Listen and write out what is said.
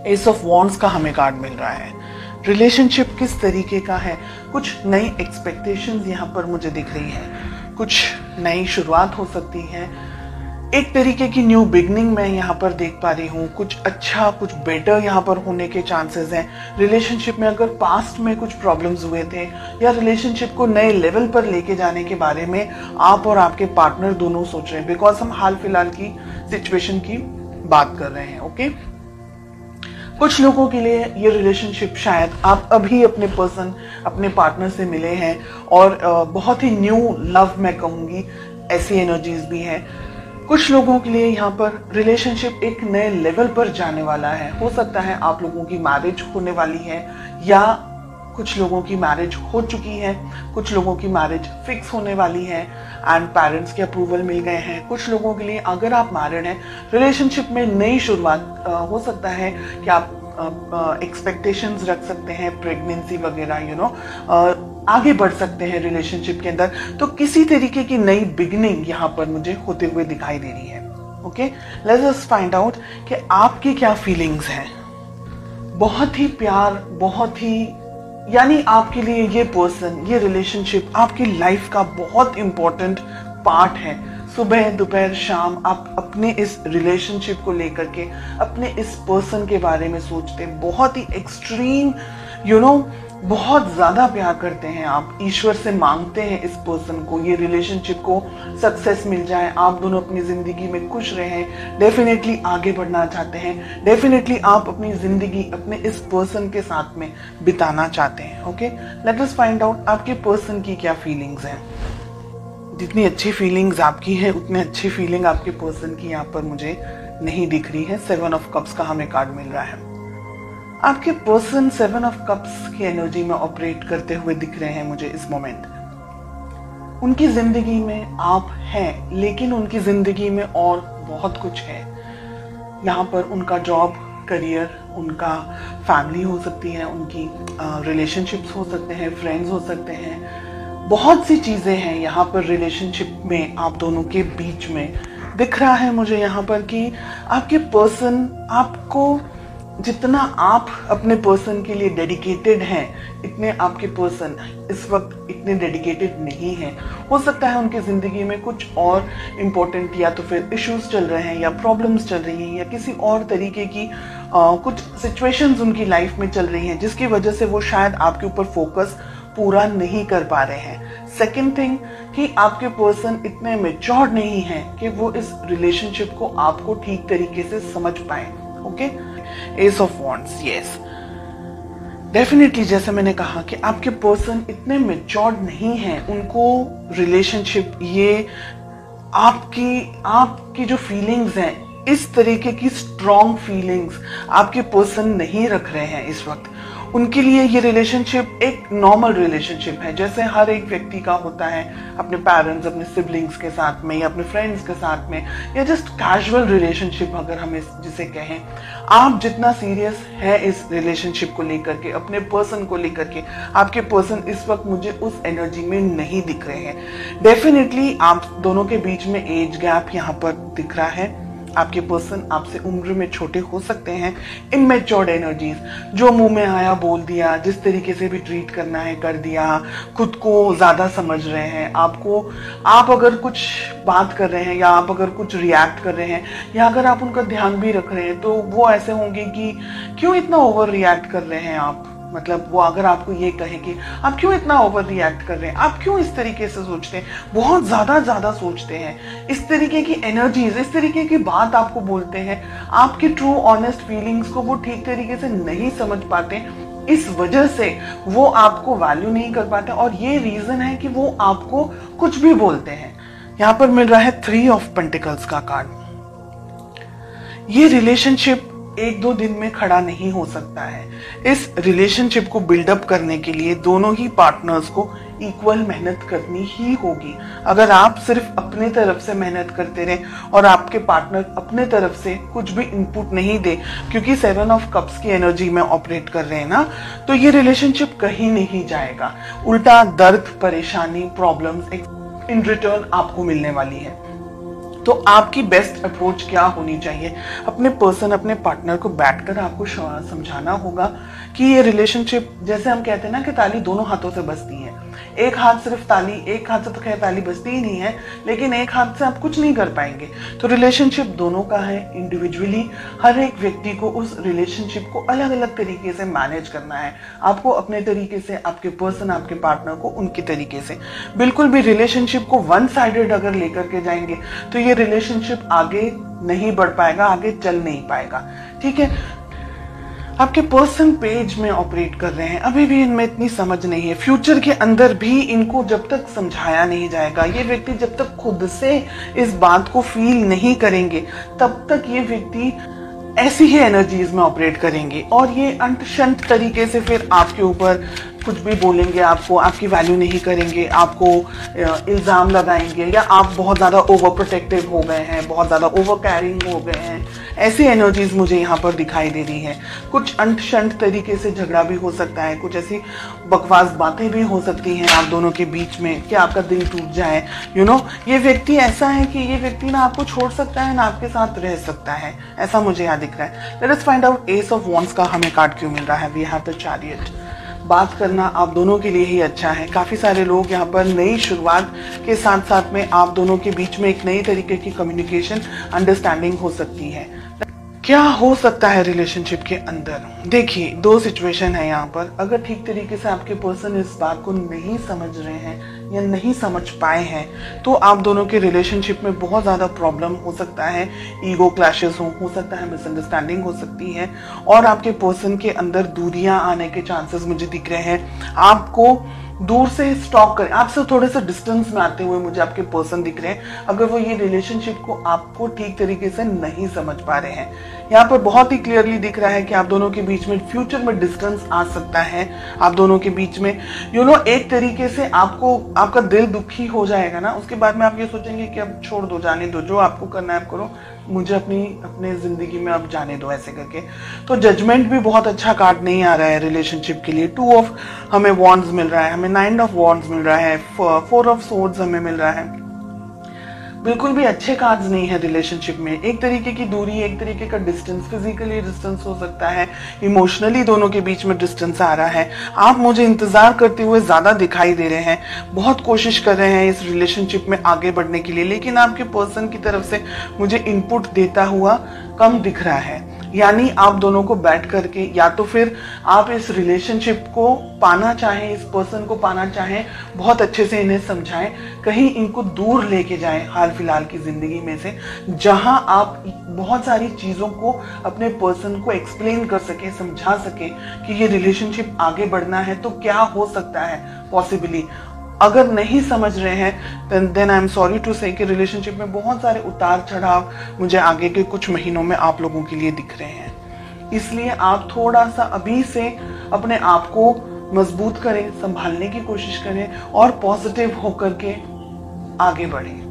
S of wands का हमें card मिल रहा है। रिलेशनशिप किस तरीके का है, कुछ नई एक्सपेक्टेशंस यहाँ पर मुझे दिख रही है, कुछ नई शुरुआत हो सकती है, एक तरीके की न्यू बिगनिंग मैं यहाँ पर देख पा रही हूँ, कुछ अच्छा कुछ बेटर यहाँ पर होने के चांसेस हैं। रिलेशनशिप में अगर पास्ट में कुछ प्रॉब्लम्स हुए थे या रिलेशनशिप को नए लेवल पर लेके जाने के बारे में आप और आपके पार्टनर दोनों सोच रहे हैं, बिकॉज हम हाल फिलहाल की सिचुएशन की बात कर रहे हैं। ओके, कुछ लोगों के लिए ये रिलेशनशिप शायद आप अभी अपने पार्टनर से मिले हैं और बहुत ही न्यू लव मैं कहूंगी, ऐसी एनर्जीज भी हैं। कुछ लोगों के लिए यहाँ पर रिलेशनशिप एक नए लेवल पर जाने वाला है। हो सकता है आप लोगों की मैरिज होने वाली है या कुछ लोगों की मैरिज हो चुकी है, कुछ लोगों की मैरिज फिक्स होने वाली है एंड पेरेंट्स के अप्रूवल मिल गए हैं। कुछ लोगों के लिए अगर आप मैरिड हैं, रिलेशनशिप में नई शुरुआत हो सकता है कि आप एक्सपेक्टेशंस रख सकते हैं, प्रेगनेंसी वगैरह आगे बढ़ सकते हैं रिलेशनशिप के अंदर। तो किसी तरीके की नई बिगनिंग यहाँ पर मुझे होते हुए दिखाई दे रही है। Okay, let's just find out कि आपकी क्या फीलिंग्स हैं। बहुत ही प्यार, बहुत ही यानी आपके लिए ये पर्सन, ये रिलेशनशिप आपकी लाइफ का बहुत इंपॉर्टेंट पार्ट है। सुबह दोपहर शाम आप अपने इस रिलेशनशिप को लेकर के, अपने इस पर्सन के बारे में सोचते हैं, बहुत ही एक्सट्रीम बहुत ज्यादा प्यार करते हैं आप, ईश्वर से मांगते हैं इस पर्सन को, ये रिलेशनशिप को सक्सेस मिल जाए, आप दोनों अपनी जिंदगी में खुश रहें, डेफिनेटली आगे बढ़ना चाहते हैं, डेफिनेटली आप अपनी जिंदगी अपने इस पर्सन के साथ में बिताना चाहते हैं। Okay, late us find out आपके पर्सन की क्या फीलिंग्स हैं। जितनी अच्छी फीलिंग्स आपकी है उतनी अच्छी फीलिंग आपके पर्सन की यहाँ पर मुझे नहीं दिख रही है। 7 ऑफ कप्स का हमें कार्ड मिल रहा है। आपके पर्सन 7 ऑफ कप्स की एनर्जी में ऑपरेट करते हुए दिख रहे हैं मुझे इस मोमेंट। उनकी जिंदगी में आप हैं, लेकिन उनकी जिंदगी में और बहुत कुछ है। यहाँ पर उनका जॉब, करियर, उनका फैमिली हो सकती है, उनकी रिलेशनशिप्स हो सकते हैं, फ्रेंड्स हो सकते हैं, बहुत सी चीजें हैं यहाँ पर रिलेशनशिप में आप दोनों के बीच में दिख रहा है मुझे यहाँ पर कि आपके पर्सन आपको, जितना आप अपने पर्सन के लिए डेडिकेटेड हैं, इतने आपके पर्सन इस वक्त इतने डेडिकेटेड नहीं हैं। हो सकता है उनकी जिंदगी में कुछ और इम्पोर्टेंट या तो फिर इश्यूज चल रहे हैं या प्रॉब्लम्स चल रही हैं या किसी और तरीके की कुछ सिचुएशंस उनकी लाइफ में चल रही हैं, जिसकी वजह से वो शायद आपके ऊपर फोकस पूरा नहीं कर पा रहे हैं। सेकेंड थिंग कि आपके पर्सन इतने मैच्योर नहीं हैं कि वो इस रिलेशनशिप को आपको ठीक तरीके से समझ पाए। Okay, S of wands, yes, definitely जैसे मैंने कहा कि आपके पर्सन इतने मैच्योर्ड नहीं हैं, उनको रिलेशनशिप, ये आपकी जो फीलिंग्स हैं, इस तरीके की स्ट्रॉन्ग फीलिंग्स आपके पर्सन नहीं रख रहे हैं इस वक्त। उनके लिए ये रिलेशनशिप एक नॉर्मल रिलेशनशिप है, जैसे हर एक व्यक्ति का होता है अपने पेरेंट्स, अपने सिबलिंग्स के साथ में या अपने फ्रेंड्स के साथ में, या जस्ट कैजुअल रिलेशनशिप अगर हम जिसे कहें। आप जितना सीरियस है इस रिलेशनशिप को लेकर के, अपने पर्सन को लेकर के, आपके पर्सन इस वक्त मुझे उस एनर्जी में नहीं दिख रहे हैं। डेफिनेटली आप दोनों के बीच में एज गैप यहाँ पर दिख रहा है। आपके पर्सन आपसे उम्र में छोटे हो सकते हैं। इमेच्योर्ड एनर्जीज, जो मुंह में आया बोल दिया, जिस तरीके से भी ट्रीट करना है कर दिया, खुद को ज्यादा समझ रहे हैं। आप अगर कुछ बात कर रहे हैं या आप अगर कुछ रिएक्ट कर रहे हैं या अगर आप उनका ध्यान भी रख रहे हैं, तो वो ऐसे होंगे कि क्यों इतना ओवर रिएक्ट कर रहे हैं आप। मतलब वो अगर आपको ये कहे कि आप क्यों इतना ओवर रिएक्ट कर रहे हैं, आप क्यों इस तरीके से सोचते हैं, बहुत ज्यादा सोचते हैं, इस तरीके की एनर्जीज, इस तरीके की बात आपको बोलते हैं, आपकी ट्रू ऑनेस्ट फीलिंग्स को वो ठीक तरीके से नहीं समझ पाते, इस वजह से वो आपको वैल्यू नहीं कर पाते। और ये रीजन है कि वो आपको कुछ भी बोलते हैं। यहाँ पर मिल रहा है 3 ऑफ पेंटिकल्स का कार्ड। ये रिलेशनशिप 1-2 दिन में खड़ा नहीं हो सकता है। इस रिलेशनशिप को बिल्डअप करने के लिए दोनों ही पार्टनर्स को इक्वल मेहनत करनी ही होगी। अगर आप सिर्फ अपने तरफ से मेहनत करते रहे और आपके पार्टनर अपने तरफ से कुछ भी इनपुट नहीं दे, क्योंकि 7 ऑफ कप्स की एनर्जी में ऑपरेट कर रहे हैं ना, तो ये रिलेशनशिप कहीं नहीं जाएगा। उल्टा दर्द, परेशानी, प्रॉब्लम्स इन रिटर्न आपको मिलने वाली है। तो आपकी बेस्ट अप्रोच क्या होनी चाहिए? अपने पर्सन, अपने पार्टनर को बैठकर आपको समझाना होगा कि ये रिलेशनशिप, जैसे हम कहते हैं ना कि ताली दोनों हाथों से बजती है। एक हाथ सिर्फ ताली, एक हाथ से तो खैर ताली बजती ही नहीं है, लेकिन एक हाथ से आप कुछ नहीं कर पाएंगे। तो रिलेशनशिप दोनों का है। इंडिविजुअली हर एक व्यक्ति को उस रिलेशनशिप को अलग अलग तरीके से मैनेज करना है। आपको अपने तरीके से, आपके पर्सन, आपके पार्टनर को उनके तरीके से। बिल्कुल भी रिलेशनशिप को वन साइडेड अगर लेकर के जाएंगे तो ये रिलेशनशिप आगे नहीं बढ़ पाएगा, आगे चल नहीं पाएगा। ठीक है, आपके पर्सन पेज में ऑपरेट कर रहे हैं, अभी भी इनमें इतनी समझ नहीं है। फ्यूचर के अंदर भी इनको जब तक समझाया नहीं जाएगा, ये व्यक्ति जब तक खुद से इस बात को फील नहीं करेंगे, तब तक ये व्यक्ति ऐसी ही एनर्जीज में ऑपरेट करेंगे और ये अंट शंट तरीके से फिर आपके ऊपर कुछ भी बोलेंगे, आपको आपकी वैल्यू नहीं करेंगे, आपको इल्ज़ाम लगाएंगे, या आप बहुत ज़्यादा ओवर प्रोटेक्टिव हो गए हैं, बहुत ज़्यादा ओवर कैरिंग हो गए हैं। ऐसी एनर्जीज मुझे यहाँ पर दिखाई दे रही हैं। कुछ अंट शंट तरीके से झगड़ा भी हो सकता है, कुछ ऐसी बकवास बातें भी हो सकती हैं आप दोनों के बीच में कि आपका दिल टूट जाए। ये व्यक्ति ऐसा है कि ये व्यक्ति ना आपको छोड़ सकता है ना आपके साथ रह सकता है, ऐसा मुझे यहाँ दिख रहा है। Let us find out ace of wands का हमें कार्ड क्यों मिल रहा है। We have the chariot. बात करना आप दोनों के लिए ही अच्छा है। काफ़ी सारे लोग यहाँ पर नई शुरुआत के साथ साथ में आप दोनों के बीच में एक नई तरीके की कम्युनिकेशन, अंडरस्टैंडिंग हो सकती है। क्या हो सकता है रिलेशनशिप के अंदर? देखिए, दो सिचुएशन है यहाँ पर। अगर ठीक तरीके से आपके पर्सन इस बात को नहीं समझ रहे हैं या नहीं समझ पाए हैं तो आप दोनों के रिलेशनशिप में बहुत ज़्यादा प्रॉब्लम हो सकता है। ईगो क्लैशेस हो सकता है, मिसअंडरस्टैंडिंग हो सकती है और आपके पर्सन के अंदर दूरियां आने के चांसेस मुझे दिख रहे हैं। आपको दूर से स्टॉक करें, आपसे थोड़े से डिस्टेंस में आते हुए मुझे आपके पर्सन दिख रहे हैं, अगर वो ये रिलेशनशिप को आपको ठीक तरीके से नहीं समझ पा रहे हैं। यहाँ पर बहुत ही क्लियरली दिख रहा है कि आप दोनों के बीच में फ्यूचर में डिस्टेंस आ सकता है। आप दोनों के बीच में एक तरीके से आपका दिल दुखी हो जाएगा ना, उसके बाद में आप ये सोचेंगे कि अब छोड़ दो, जाने दो, जो आपको करना है आप करो, मुझे अपने जिंदगी में अब जाने दो, ऐसे करके। तो जजमेंट भी बहुत अच्छा कार्ड नहीं आ रहा है रिलेशनशिप के लिए। 2 ऑफ हमें वॉन्ड्स मिल रहा है, हमें 9 ऑफ वॉन्ड्स मिल रहा है, 4 ऑफ सोर्ड्स हमें मिल रहा है। बिल्कुल भी अच्छे कार्ड्स नहीं है रिलेशनशिप में। एक तरीके की दूरी, एक तरीके का डिस्टेंस, फिजिकली डिस्टेंस हो सकता है, इमोशनली दोनों के बीच में डिस्टेंस आ रहा है। आप मुझे इंतजार करते हुए ज्यादा दिखाई दे रहे हैं, बहुत कोशिश कर रहे हैं इस रिलेशनशिप में आगे बढ़ने के लिए, लेकिन आपके पर्सन की तरफ से मुझे इनपुट देता हुआ कम दिख रहा है। यानी आप दोनों को बैठ करके, या तो फिर आप इस रिलेशनशिप को पाना चाहें, इस पर्सन को पाना चाहें, बहुत अच्छे से इन्हें समझाएं, कहीं इनको दूर लेके जाएं हाल फिलहाल की जिंदगी में से, जहां आप बहुत सारी चीजों को अपने पर्सन को एक्सप्लेन कर सके, समझा सके कि ये रिलेशनशिप आगे बढ़ना है तो क्या हो सकता है पॉसिबली। अगर नहीं समझ रहे हैं then I am sorry to say कि रिलेशनशिप में बहुत सारे उतार चढ़ाव मुझे आगे के कुछ महीनों में आप लोगों के लिए दिख रहे हैं। इसलिए आप थोड़ा सा अभी से अपने आप को मजबूत करें, संभालने की कोशिश करें और पॉजिटिव होकर के आगे बढ़ें।